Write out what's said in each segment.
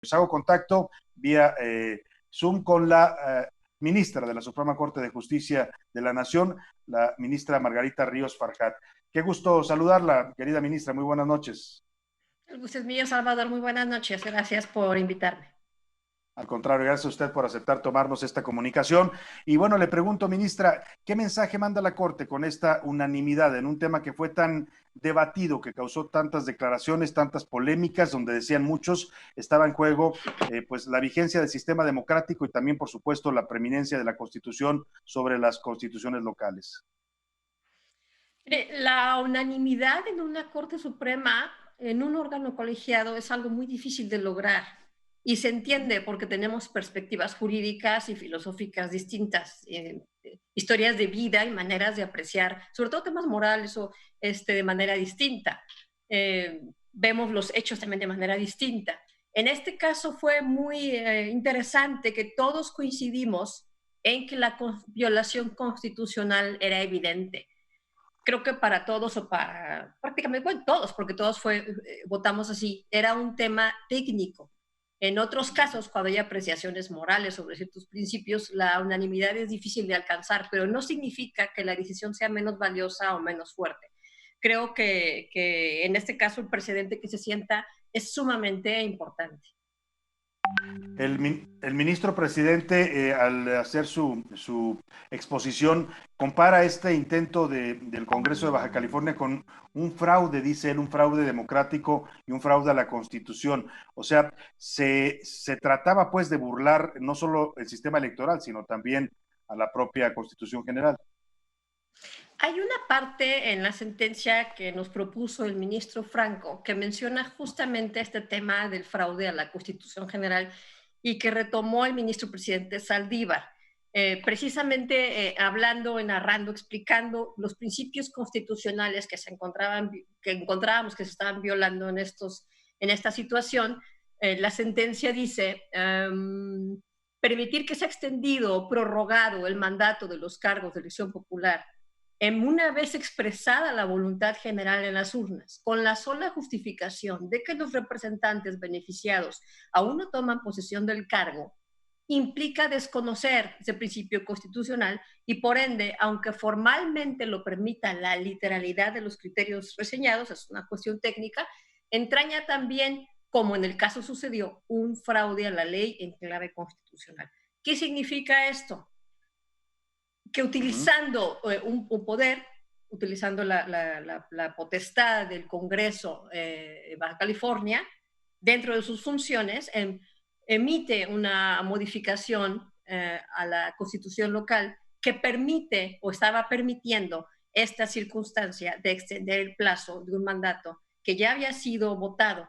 Pues hago contacto vía Zoom con la ministra de la Suprema Corte de Justicia de la Nación, la ministra Margarita Ríos Farjat. Qué gusto saludarla, querida ministra. Muy buenas noches. El gusto es mío, Salvador. Muy buenas noches. Gracias por invitarme. Al contrario, gracias a usted por aceptar tomarnos esta comunicación. Y bueno, le pregunto, ministra, ¿qué mensaje manda la Corte con esta unanimidad en un tema que fue tan debatido, que causó tantas declaraciones, tantas polémicas, donde decían muchos, estaba en juego pues la vigencia del sistema democrático y también, por supuesto, la preeminencia de la Constitución sobre las constituciones locales? La unanimidad en una Corte Suprema, en un órgano colegiado, es algo muy difícil de lograr. Y se entiende porque tenemos perspectivas jurídicas y filosóficas distintas, historias de vida y maneras de apreciar, sobre todo temas morales o de manera distinta. Vemos los hechos también de manera distinta. En este caso fue muy interesante que todos coincidimos en que la violación constitucional era evidente. Creo que para todos o para prácticamente, bueno, todos, porque todos votamos así, era un tema técnico. En otros casos, cuando hay apreciaciones morales sobre ciertos principios, la unanimidad es difícil de alcanzar, pero no significa que la decisión sea menos valiosa o menos fuerte. Creo que en este caso el precedente que se sienta es sumamente importante. El ministro presidente, al hacer su exposición, compara este intento del Congreso de Baja California con un fraude, dice él, un fraude democrático y un fraude a la Constitución. O sea, se trataba pues de burlar no solo el sistema electoral, sino también a la propia Constitución General. Hay una parte en la sentencia que nos propuso el ministro Franco que menciona justamente este tema del fraude a la Constitución General y que retomó el ministro presidente Saldívar, precisamente hablando, narrando, explicando los principios constitucionales que encontrábamos que se estaban violando en esta situación. La sentencia dice permitir que sea extendido o prorrogado el mandato de los cargos de elección popular una vez expresada la voluntad general en las urnas, con la sola justificación de que los representantes beneficiados aún no toman posesión del cargo, implica desconocer ese principio constitucional y por ende, aunque formalmente lo permita la literalidad de los criterios reseñados, es una cuestión técnica, entraña también, como en el caso sucedió, un fraude a la ley en clave constitucional. ¿Qué significa esto? Que utilizando un poder, utilizando la potestad del Congreso de Baja California, dentro de sus funciones, emite una modificación a la constitución local que permite o estaba permitiendo esta circunstancia de extender el plazo de un mandato que ya había sido votado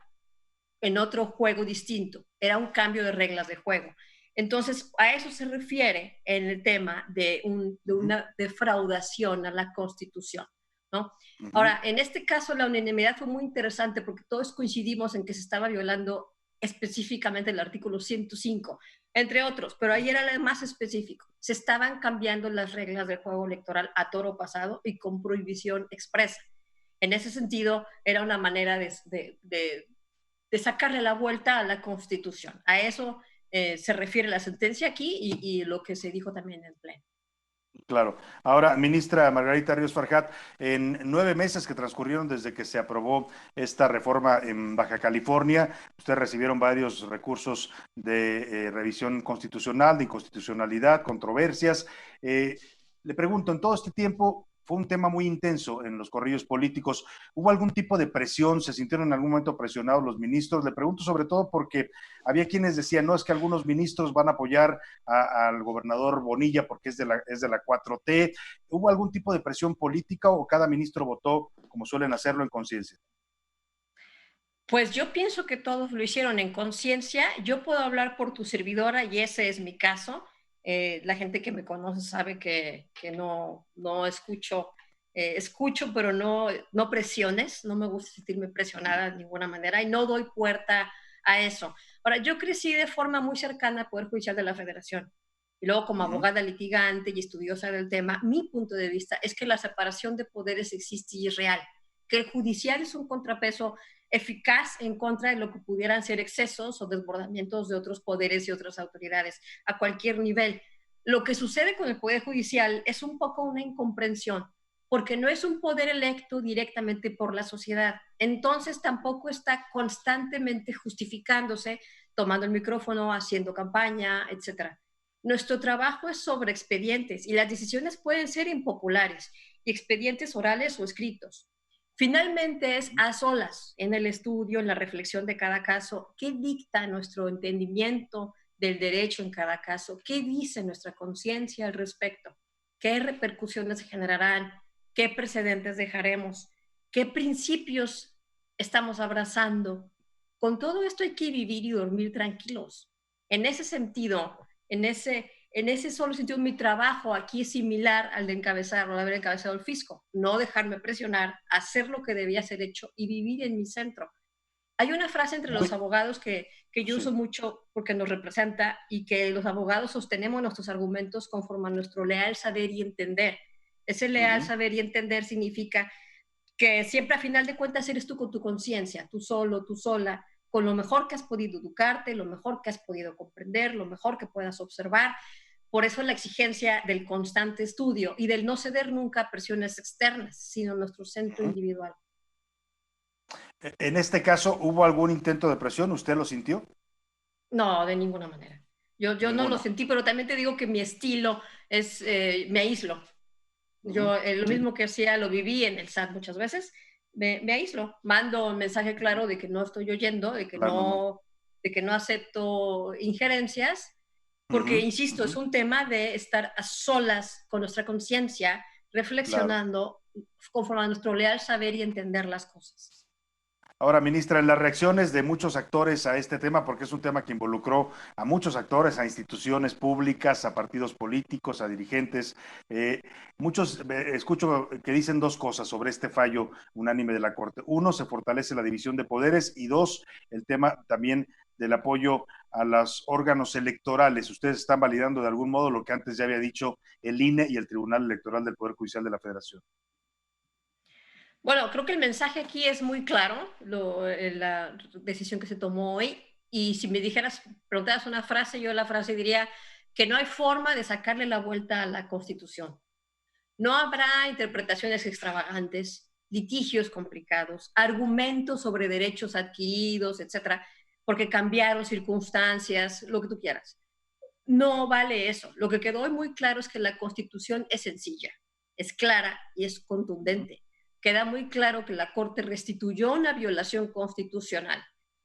en otro juego distinto. Era un cambio de reglas de juego. Entonces, a eso se refiere en el tema de una defraudación a la Constitución, ¿no? Ahora, en este caso, la unanimidad fue muy interesante porque todos coincidimos en que se estaba violando específicamente el artículo 105, entre otros, pero ahí era el más específico. Se estaban cambiando las reglas del juego electoral a toro pasado y con prohibición expresa. En ese sentido, era una manera de sacarle la vuelta a la Constitución. A eso se refiere la sentencia aquí y lo que se dijo también en pleno. Claro. Ahora, ministra Margarita Ríos Farjat, en 9 meses que transcurrieron desde que se aprobó esta reforma en Baja California, ustedes recibieron varios recursos de revisión constitucional, de inconstitucionalidad, controversias. Le pregunto, en todo este tiempo fue un tema muy intenso en los corrillos políticos. ¿Hubo algún tipo de presión? ¿Se sintieron en algún momento presionados los ministros? Le pregunto sobre todo porque había quienes decían, no, es que algunos ministros van a apoyar al gobernador Bonilla porque es de la 4T. ¿Hubo algún tipo de presión política o cada ministro votó como suelen hacerlo en conciencia? Pues yo pienso que todos lo hicieron en conciencia. Yo puedo hablar por tu servidora y ese es mi caso. La gente que me conoce sabe que no escucho, escucho, pero no presiones. No me gusta sentirme presionada de ninguna manera y no doy puerta a eso. Ahora, yo crecí de forma muy cercana al Poder Judicial de la Federación. Y luego, como abogada litigante y estudiosa del tema, mi punto de vista es que la separación de poderes existe y es real, que el judicial es un contrapeso eficaz en contra de lo que pudieran ser excesos o desbordamientos de otros poderes y otras autoridades a cualquier nivel. Lo que sucede con el Poder Judicial es un poco una incomprensión, porque no es un poder electo directamente por la sociedad. Entonces tampoco está constantemente justificándose, tomando el micrófono, haciendo campaña, etcétera. Nuestro trabajo es sobre expedientes y las decisiones pueden ser impopulares, y expedientes orales o escritos. Finalmente es a solas, en el estudio, en la reflexión de cada caso, qué dicta nuestro entendimiento del derecho en cada caso, qué dice nuestra conciencia al respecto, qué repercusiones se generarán, qué precedentes dejaremos, qué principios estamos abrazando. Con todo esto hay que vivir y dormir tranquilos. En ese sentido, en ese solo sentido, mi trabajo aquí es similar al de encabezar o de haber encabezado el fisco. No dejarme presionar, hacer lo que debía ser hecho y vivir en mi centro. Hay una frase entre los abogados que yo uso mucho porque nos representa y que los abogados sostenemos nuestros argumentos conforme a nuestro leal saber y entender. Ese leal saber y entender significa que siempre a final de cuentas eres tú con tu conciencia, tú solo, tú sola, con lo mejor que has podido educarte, lo mejor que has podido comprender, lo mejor que puedas observar. Por eso la exigencia del constante estudio y del no ceder nunca a presiones externas, sino nuestro centro individual. En este caso, ¿hubo algún intento de presión? ¿Usted lo sintió? No, de ninguna manera. Yo no lo sentí, pero también te digo que mi estilo es, me aíslo. Yo lo mismo que hacía, lo viví en el SAT muchas veces, me aíslo. Mando un mensaje claro de que no estoy oyendo, de que no acepto injerencias, porque, insisto, es un tema de estar a solas con nuestra conciencia, reflexionando conforme a nuestro leal saber y entender las cosas. Ahora, ministra, en las reacciones de muchos actores a este tema, porque es un tema que involucró a muchos actores, a instituciones públicas, a partidos políticos, a dirigentes, muchos escucho que dicen dos cosas sobre este fallo unánime de la Corte. Uno, se fortalece la división de poderes y dos, el tema también del apoyo a los órganos electorales. Ustedes están validando de algún modo lo que antes ya había dicho el INE y el Tribunal Electoral del Poder Judicial de la Federación. Bueno, creo que el mensaje aquí es muy claro, la decisión que se tomó hoy. Y si me preguntaras una frase, yo la frase diría que no hay forma de sacarle la vuelta a la Constitución. No habrá interpretaciones extravagantes, litigios complicados, argumentos sobre derechos adquiridos, etcétera, porque cambiaron circunstancias, lo que tú quieras. No vale eso. Lo que quedó muy claro es que la Constitución es sencilla, es clara y es contundente. Queda muy claro que la Corte restituyó una violación constitucional,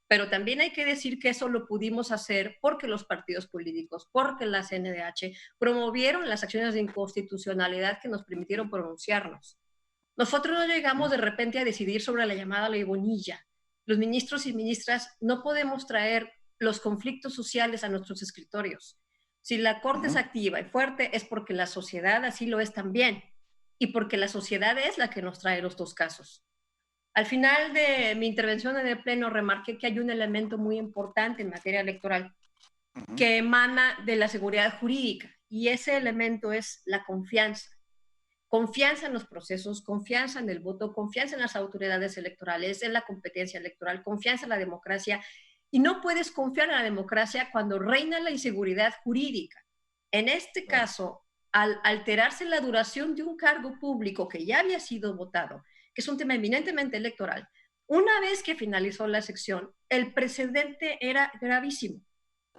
pero también hay que decir que eso lo pudimos hacer porque los partidos políticos, porque la CNDH promovieron las acciones de inconstitucionalidad que nos permitieron pronunciarnos. Nosotros no llegamos de repente a decidir sobre la llamada ley Bonilla. Los ministros y ministras no podemos traer los conflictos sociales a nuestros escritorios. Si la Corte es activa y fuerte es porque la sociedad así lo es también y porque la sociedad es la que nos trae los dos casos. Al final de mi intervención en el Pleno remarqué que hay un elemento muy importante en materia electoral que emana de la seguridad jurídica y ese elemento es la confianza. Confianza en los procesos, confianza en el voto, confianza en las autoridades electorales, en la competencia electoral, confianza en la democracia. Y no puedes confiar en la democracia cuando reina la inseguridad jurídica. En este caso, al alterarse la duración de un cargo público que ya había sido votado, que es un tema eminentemente electoral, una vez que finalizó la sección, el precedente era gravísimo.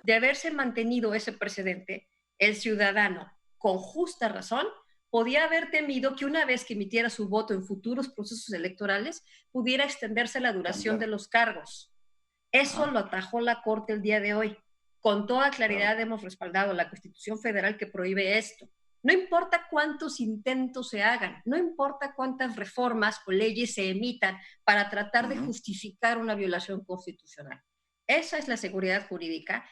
De haberse mantenido ese precedente, el ciudadano, con justa razón, podía haber temido que una vez que emitiera su voto en futuros procesos electorales, pudiera extenderse la duración de los cargos. Eso lo atajó la Corte el día de hoy. Con toda claridad hemos respaldado la Constitución Federal que prohíbe esto. No importa cuántos intentos se hagan, no importa cuántas reformas o leyes se emitan para tratar de justificar una violación constitucional. Esa es la seguridad jurídica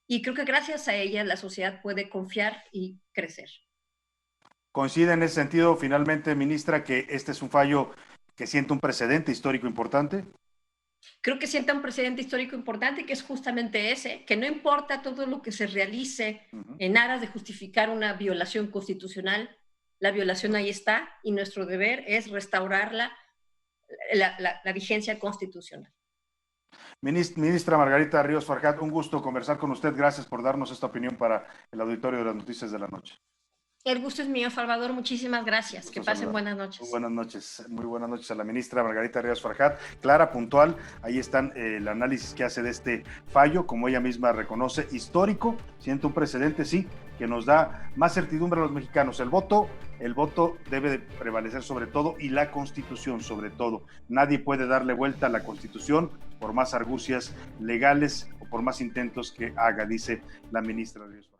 y creo que gracias a ella la sociedad puede confiar y crecer. ¿Coincide en ese sentido, finalmente, ministra, que este es un fallo que siente un precedente histórico importante? Creo que sienta un precedente histórico importante, que es justamente ese, que no importa todo lo que se realice en aras de justificar una violación constitucional, la violación ahí está y nuestro deber es restaurar la vigencia constitucional. Ministra Margarita Ríos Farjat, un gusto conversar con usted. Gracias por darnos esta opinión para el auditorio de las noticias de la noche. El gusto es mío, Salvador. Muchísimas gracias. Que pasen buenas noches. Muy buenas noches a la ministra Margarita Ríos Farjat. Clara, puntual, ahí están el análisis que hace de este fallo, como ella misma reconoce, histórico, siente un precedente, sí, que nos da más certidumbre a los mexicanos. El voto debe de prevalecer sobre todo y la Constitución sobre todo. Nadie puede darle vuelta a la Constitución por más argucias legales o por más intentos que haga, dice la ministra Ríos Farjat.